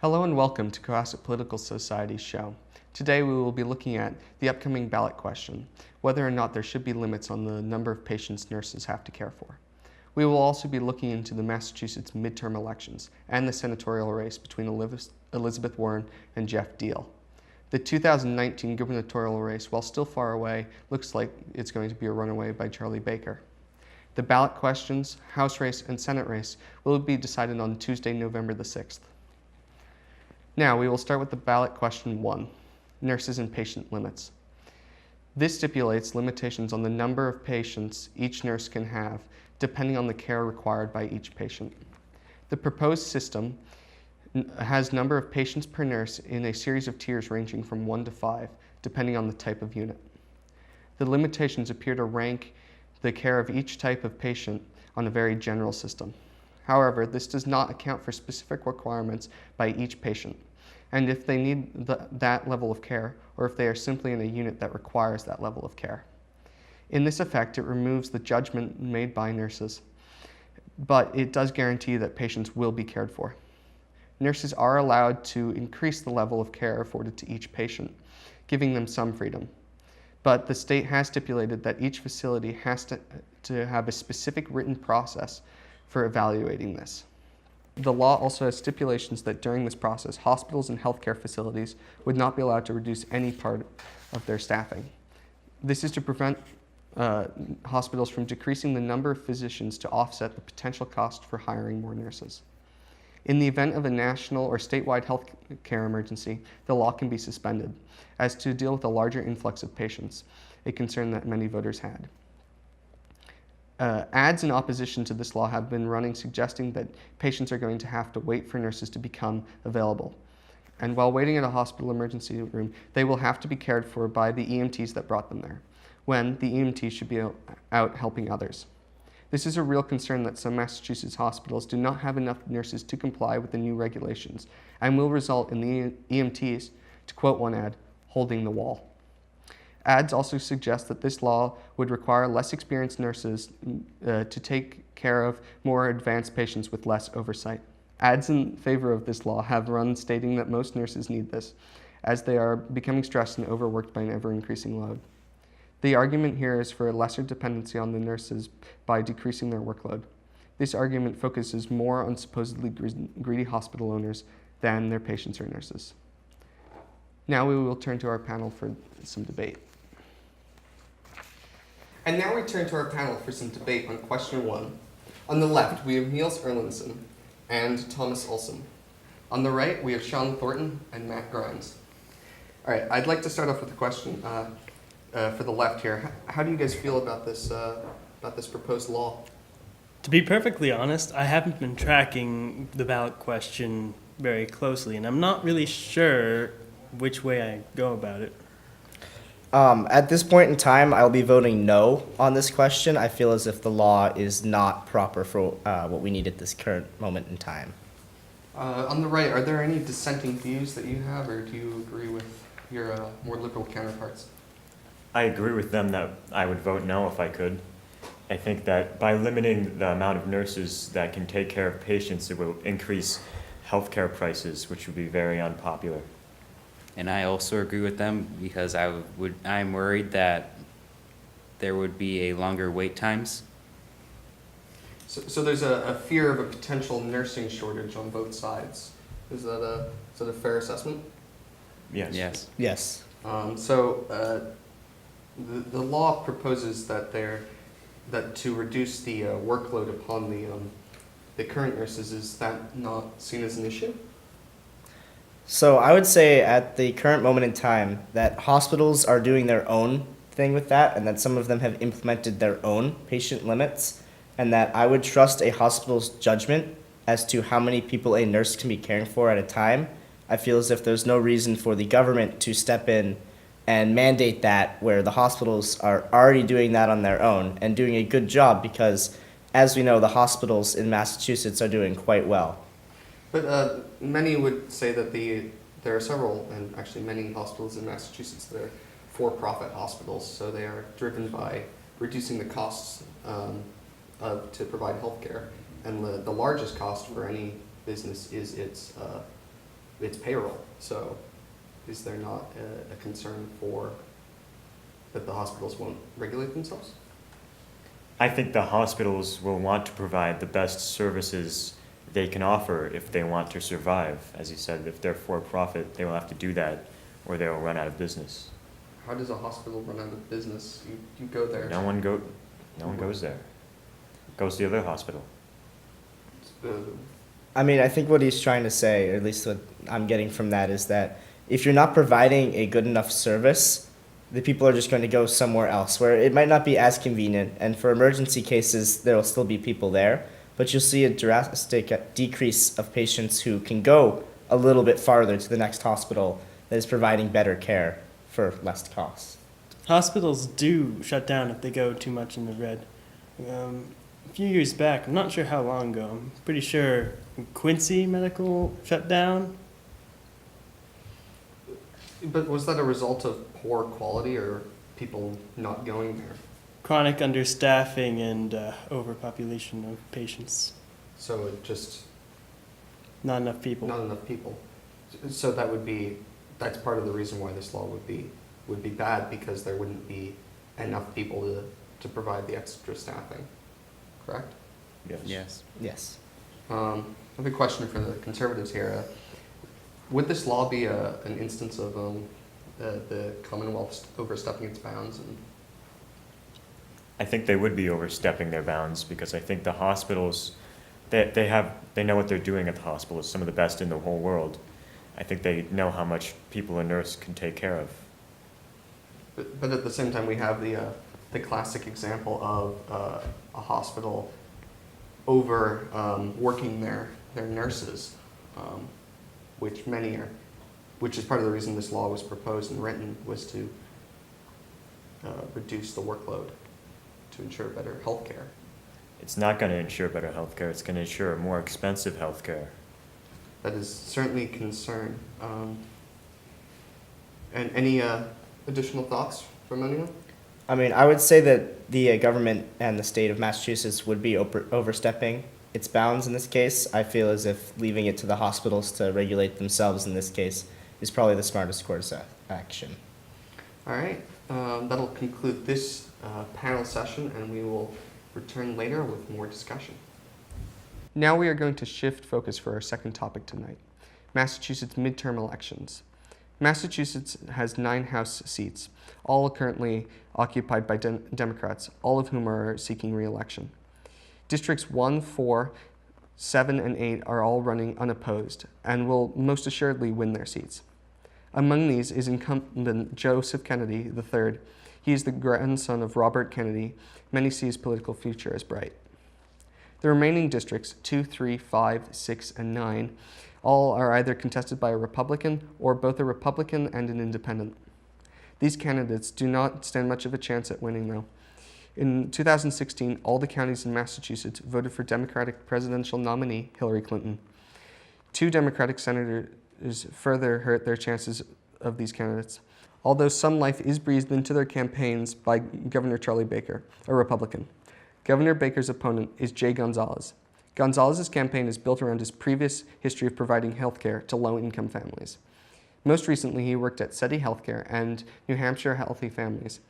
Hello and welcome to Cohasset Political Society's show. Today we will be looking at the upcoming ballot question, whether or not there should be limits on the number of patients nurses have to care for. We will also be looking into the Massachusetts midterm elections and the senatorial race between Elizabeth Warren and Jeff Deal. The 2019 gubernatorial race, while still far away, looks like it's going to be a runaway by Charlie Baker. The ballot questions, House race, and Senate race will be decided on Tuesday, November the 6th. Now, we will start with the ballot question 1, nurses and patient limits. This stipulates limitations on the number of patients each nurse can have, depending on the care required by each patient. The proposed system has number of patients per nurse in a series of tiers ranging from 1 to 5, depending on the type of unit. The limitations appear to rank the care of each type of patient on a very general system. However, this does not account for specific requirements by each patient, and if they need that level of care, or if they are simply in a unit that requires that level of care. In this effect, it removes the judgment made by nurses, but it does guarantee that patients will be cared for. Nurses are allowed to increase the level of care afforded to each patient, giving them some freedom. But the state has stipulated that each facility has to have a specific written process for evaluating this. The law also has stipulations that during this process, hospitals and healthcare facilities would not be allowed to reduce any part of their staffing. This is to prevent hospitals from decreasing the number of physicians to offset the potential cost for hiring more nurses. In the event of a national or statewide health care emergency, the law can be suspended, as to deal with a larger influx of patients, a concern that many voters had. Ads in opposition to this law have been running, suggesting that patients are going to have to wait for nurses to become available. And while waiting at a hospital emergency room, they will have to be cared for by the EMTs that brought them there, when the EMTs should be out helping others. This is a real concern that some Massachusetts hospitals do not have enough nurses to comply with the new regulations, and will result in the EMTs, to quote one ad, holding the wall. Ads also suggest that this law would require less experienced nurses to take care of more advanced patients with less oversight. Ads in favor of this law have run stating that most nurses need this, as they are becoming stressed and overworked by an ever-increasing load. The argument here is for a lesser dependency on the nurses by decreasing their workload. This argument focuses more on supposedly greedy hospital owners than their patients or nurses. Now we will turn to our panel for some debate. And now we turn to our panel for some debate on question 1. On the left, we have Niels Erlandson and Thomas Olson. On the right, we have Sean Thornton and Matt Grimes. All right, I'd like to start off with a question for the left here. How do you guys feel about this proposed law? To be perfectly honest, I haven't been tracking the ballot question very closely, and I'm not really sure which way I go about it. At this point in time, I'll be voting no on this question. I feel as if the law is not proper for what we need at this current moment in time. On the right, are there any dissenting views that you have, or do you agree with your more liberal counterparts? I agree with them that I would vote no if I could. I think that by limiting the amount of nurses that can take care of patients, it will increase healthcare prices, which would be very unpopular. And I also agree with them because I'm worried that there would be a longer wait times. So there's a fear of a potential nursing shortage on both sides. Is that a fair assessment? Yes. Yes. Yes. The law proposes that to reduce the workload upon the current nurses. Is that not seen as an issue? So I would say at the current moment in time that hospitals are doing their own thing with that, and that some of them have implemented their own patient limits, and that I would trust a hospital's judgment as to how many people a nurse can be caring for at a time. I feel as if there's no reason for the government to step in and mandate that, where the hospitals are already doing that on their own and doing a good job, because as we know, the hospitals in Massachusetts are doing quite well. But many would say that there are several, and actually many hospitals in Massachusetts that are for-profit hospitals, so they are driven by reducing the costs to provide health care. And the largest cost for any business is its it's payroll. So is there not a concern for that the hospitals won't regulate themselves? I think the hospitals will want to provide the best services they can offer if they want to survive. As you said, if they're for profit, they will have to do that or they will run out of business. How does a hospital run out of business? You go there. No one goes there. Goes to the other hospital. Uh, I mean, I think what he's trying to say, or at least what I'm getting from that, is that if you're not providing a good enough service, the people are just going to go somewhere else where it might not be as convenient. And for emergency cases, there will still be people there, but you'll see a drastic decrease of patients who can go a little bit farther to the next hospital that is providing better care for less costs. Hospitals do shut down if they go too much in the red. A few years back, I'm not sure how long ago, I'm pretty sure Quincy Medical shut down. But was that a result of poor quality or people not going there? Chronic understaffing and overpopulation of patients. So it just Not enough people. not enough people. So that's part of the reason why this law would be bad, because there wouldn't be enough people to provide the extra staffing. Correct? Yes. Yes. Yes. I have a question for the conservatives here. Would this law be an instance of the Commonwealth overstepping its bounds? And I think they would be overstepping their bounds because I think the hospitals, they know what they're doing at the hospitals, some of the best in the whole world. I think they know how much people a nurse can take care of. but at the same time, we have the classic example of a hospital over working their nurses, which is part of the reason this law was proposed and written, was to reduce the workload to ensure better health care. It's not going to ensure better health care. It's going to ensure more expensive health care. That is certainly a concern. And any additional thoughts from anyone? I mean, I would say that the government and the state of Massachusetts would be overstepping its bounds in this case. I feel as if leaving it to the hospitals to regulate themselves in this case is probably the smartest course of action. All right, that'll conclude this panel session, and we will return later with more discussion. Now we are going to shift focus for our second topic tonight, Massachusetts midterm elections. Massachusetts has 9 House seats, all currently occupied by Democrats, all of whom are seeking re-election. Districts 1, 4, 7, and 8 are all running unopposed and will most assuredly win their seats. Among these is incumbent Joseph Kennedy III. He is the grandson of Robert Kennedy. Many see his political future as bright. The remaining districts, 2, 3, 5, 6, and 9, all are either contested by a Republican or both a Republican and an independent. These candidates do not stand much of a chance at winning, though. In 2016, all the counties in Massachusetts voted for Democratic presidential nominee Hillary Clinton. 2 Democratic senators further hurt their chances of these candidates, although some life is breathed into their campaigns by Governor Charlie Baker, a Republican. Governor Baker's opponent is Jay Gonzalez. Gonzalez's campaign is built around his previous history of providing health care to low-income families. Most recently, he worked at SETI Healthcare and New Hampshire Healthy Families,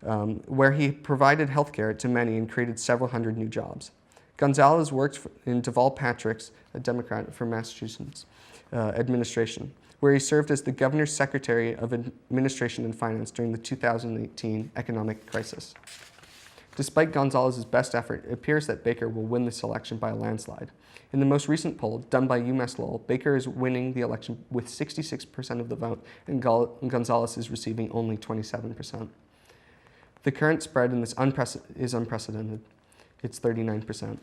where he provided health care to many and created several hundred new jobs. Gonzalez worked in Deval Patrick's, a Democrat for Massachusetts, administration, where he served as the governor's secretary of administration and finance during the 2018 economic crisis. Despite Gonzalez's best effort, it appears that Baker will win this election by a landslide. In the most recent poll done by UMass Lowell, Baker is winning the election with 66% of the vote, and Gonzalez is receiving only 27%. The current spread in this is unprecedented. It's 39%.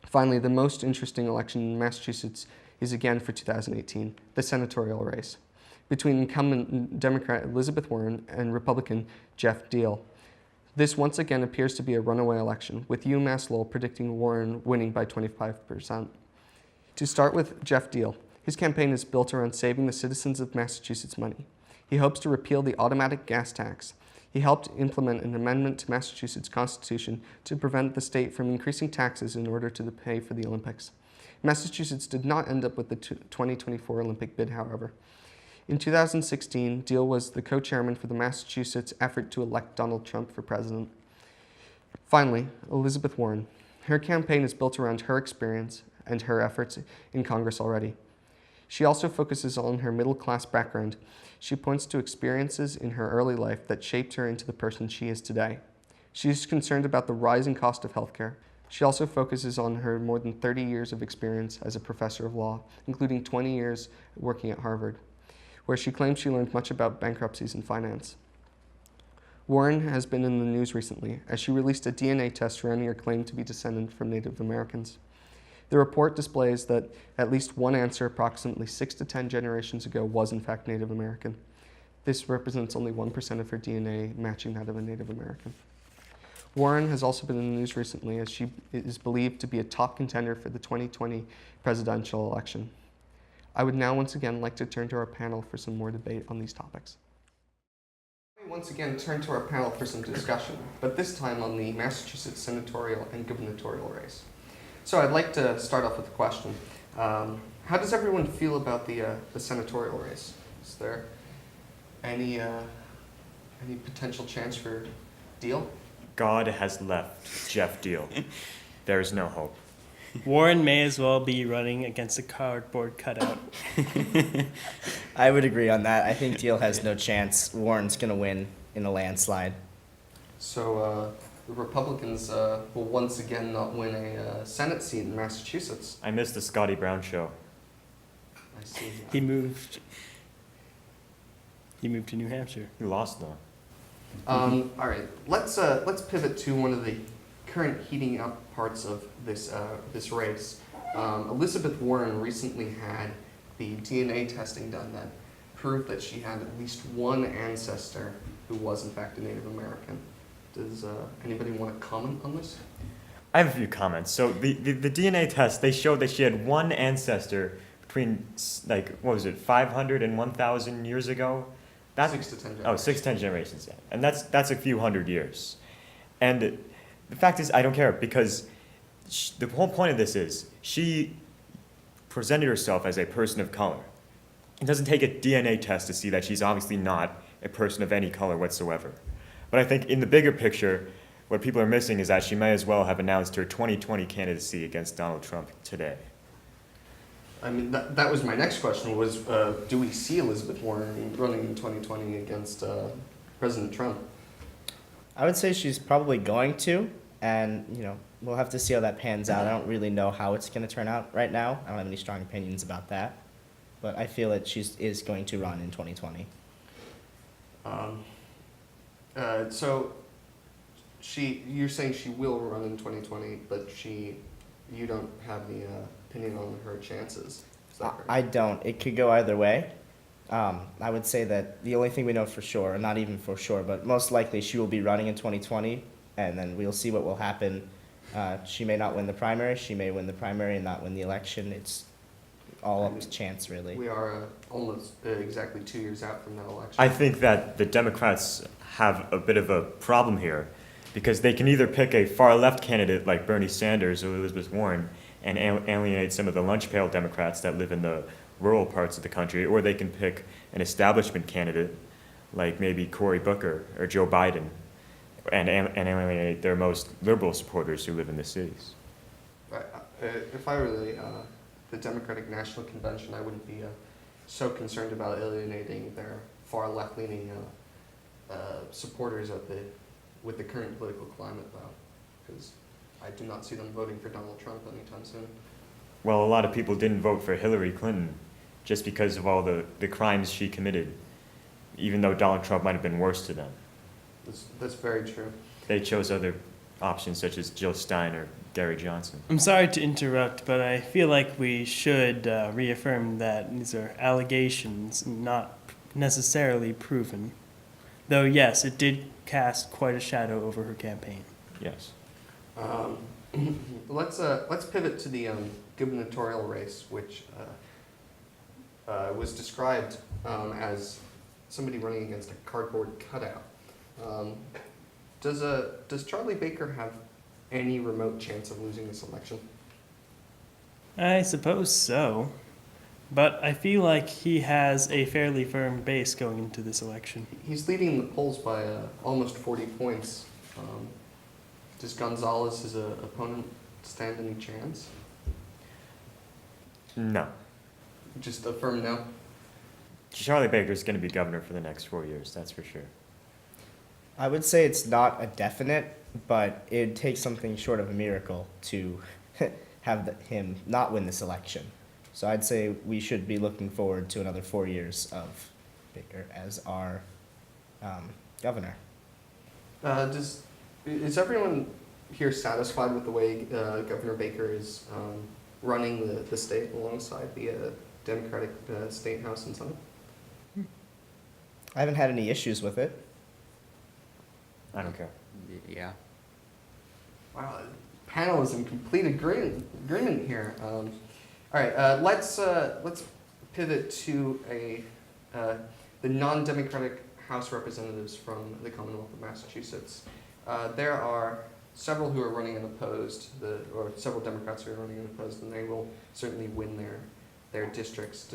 Finally, the most interesting election in Massachusetts is again for 2018, the senatorial race, between incumbent Democrat Elizabeth Warren and Republican Jeff Deal. This once again appears to be a runaway election, with UMass Lowell predicting Warren winning by 25%. To start with Jeff Deal, his campaign is built around saving the citizens of Massachusetts money. He hopes to repeal the automatic gas tax. He helped implement an amendment to Massachusetts Constitution to prevent the state from increasing taxes in order to pay for the Olympics. Massachusetts did not end up with the 2024 Olympic bid, however. In 2016, Deal was the co-chairman for the Massachusetts effort to elect Donald Trump for president. Finally, Elizabeth Warren. Her campaign is built around her experience and her efforts in Congress already. She also focuses on her middle-class background. She points to experiences in her early life that shaped her into the person she is today. She is concerned about the rising cost of healthcare. She also focuses on her more than 30 years of experience as a professor of law, including 20 years working at Harvard, where she claims she learned much about bankruptcies and finance. Warren has been in the news recently as she released a DNA test surrounding her claim to be descendant from Native Americans. The report displays that at least one answer approximately 6 to 10 generations ago was in fact Native American. This represents only 1% of her DNA matching that of a Native American. Warren has also been in the news recently as she is believed to be a top contender for the 2020 presidential election. I would now once again like to turn to our panel for some more debate on these topics. We once again turn to our panel for some discussion, but this time on the Massachusetts senatorial and gubernatorial race. So I'd like to start off with a question. How does everyone feel about the senatorial race? Is there any potential chance for Deal? God has left Jeff Deal. There is no hope. Warren may as well be running against a cardboard cutout. I would agree on that. I think Deal has no chance. Warren's going to win in a landslide. So the Republicans will once again not win a Senate seat in Massachusetts. I missed the Scotty Brown show. I see. He moved to New Hampshire. You lost though. All right, let's pivot to one of the current heating up parts of this race. Elizabeth Warren recently had the DNA testing done that proved that she had at least one ancestor who was in fact a Native American. Does anybody want to comment on this? I have a few comments. So the DNA test, they showed that she had one ancestor between, like, what was it, 500 and 1,000 years ago? 6 to 10 generations. Oh, 6 to 10 generations, yeah. And that's a few hundred years. And the fact is, I don't care, because the whole point of this is she presented herself as a person of color. It doesn't take a DNA test to see that she's obviously not a person of any color whatsoever. But I think in the bigger picture, what people are missing is that she may as well have announced her 2020 candidacy against Donald Trump today. I mean, that was my next question was, do we see Elizabeth Warren running in 2020 against President Trump? I would say she's probably going to, and we'll have to see how that pans out. I don't really know how it's going to turn out right now. I don't have any strong opinions about that, but I feel that she is going to run in 2020. So you're saying she will run in 2020, but you don't have the opinion on her chances. Is that correct? I don't. It could go either way. I would say that the only thing we know for sure, or not even for sure, but most likely she will be running in 2020, and then we'll see what will happen. She may not win the primary. She may win the primary and not win the election. It's all up to chance, really. We are almost exactly 2 years out from that election. I think that the Democrats have a bit of a problem here because they can either pick a far left candidate like Bernie Sanders or Elizabeth Warren and alienate some of the lunch pail Democrats that live in the rural parts of the country, or they can pick an establishment candidate like maybe Cory Booker or Joe Biden and alienate their most liberal supporters who live in the cities. If I were the Democratic National Convention, I wouldn't be so concerned about alienating their far left-leaning supporters with the current political climate, though, because I do not see them voting for Donald Trump anytime soon. Well, a lot of people didn't vote for Hillary Clinton just because of all the crimes she committed, even though Donald Trump might have been worse to them. That's very true. They chose other options such as Jill Stein or Gary Johnson. I'm sorry to interrupt, but I feel like we should reaffirm that these are allegations, not necessarily proven. Though, yes, it did cast quite a shadow over her campaign. Yes. Let's pivot to the gubernatorial race, which was described as somebody running against a cardboard cutout. Does Charlie Baker have any remote chance of losing this election? I suppose so. But I feel like he has a fairly firm base going into this election. He's leading the polls by almost 40 points. Does Gonzalez, his opponent, stand any chance? No. Just a firm no? Charlie Baker's going to be governor for the next 4 years, that's for sure. I would say it's not a definite, but it takes something short of a miracle to have him not win this election. So I'd say we should be looking forward to another 4 years of Baker as our governor. Is everyone here satisfied with the way Governor Baker is running the state alongside the Democratic State House and Senate? I haven't had any issues with it. I don't care. Yeah. Wow, the panel is in complete agreement here. All right, let's pivot to the non-democratic House representatives from the Commonwealth of Massachusetts. There are several who are running unopposed, or several Democrats who are running unopposed, and they will certainly win their districts.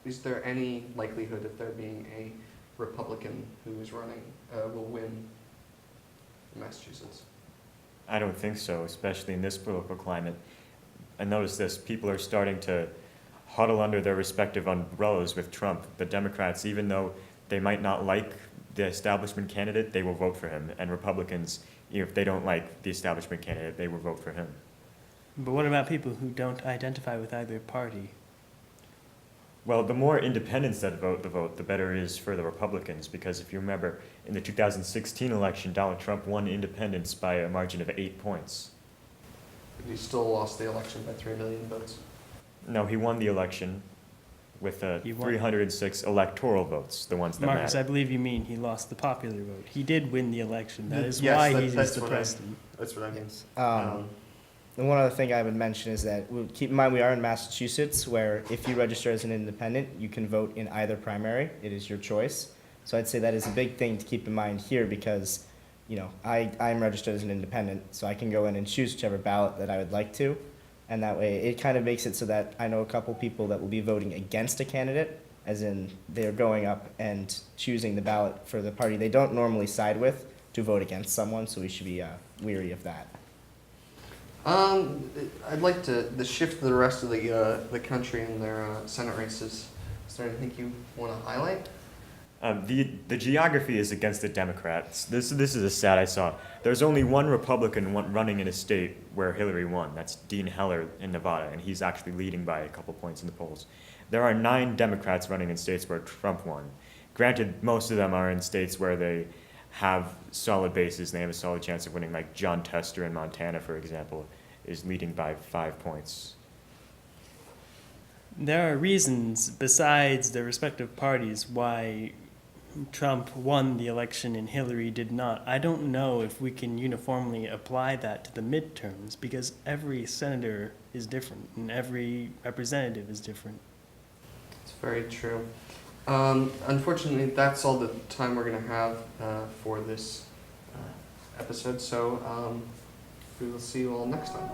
Is there any likelihood of there being a Republican who is running will win Massachusetts? I don't think so, especially in this political climate. I notice this, people are starting to huddle under their respective umbrellas with Trump. The Democrats, even though they might not like the establishment candidate, they will vote for him. And Republicans, if they don't like the establishment candidate, they will vote for him. But what about people who don't identify with either party? Well, the more independents that vote, the better it is for the Republicans. Because if you remember, in the 2016 election, Donald Trump won independents by a margin of 8 points. He still lost the election by 3 million votes. No, he won the election with He won. 306 electoral votes, the ones that Marcus, I matter. believe you mean he lost the popular vote. He did win the election. That is Yes, why that's he's the what I- president. That's what I mean. And one other thing I would mention is that keep in mind we are in Massachusetts, where if you register as an independent, you can vote in either primary. It is your choice. So I'd say that is a big thing to keep in mind here because, you know, I'm registered as an independent, so I can go in and choose whichever ballot that I would like to. And that way, it kind of makes it so that I know a couple people that will be voting against a candidate, as in they're going up and choosing the ballot for the party they don't normally side with to vote against someone, so we should be weary of that. I'd like to shift to the rest of the country and their Senate races. Is there anything you want to highlight? The geography is against the Democrats. This is a stat I saw. There's only one Republican running in a state where Hillary won. That's Dean Heller in Nevada, and he's actually leading by a couple points in the polls. There are 9 Democrats running in states where Trump won. Granted, most of them are in states where they have solid bases and they have a solid chance of winning, like John Tester in Montana, for example, is leading by 5 points. There are reasons besides the respective parties why Trump won the election and Hillary did not. I don't know if we can uniformly apply that to the midterms because every senator is different and every representative is different. It's very true. Unfortunately, that's all the time we're going to have for this episode, so we will see you all next time.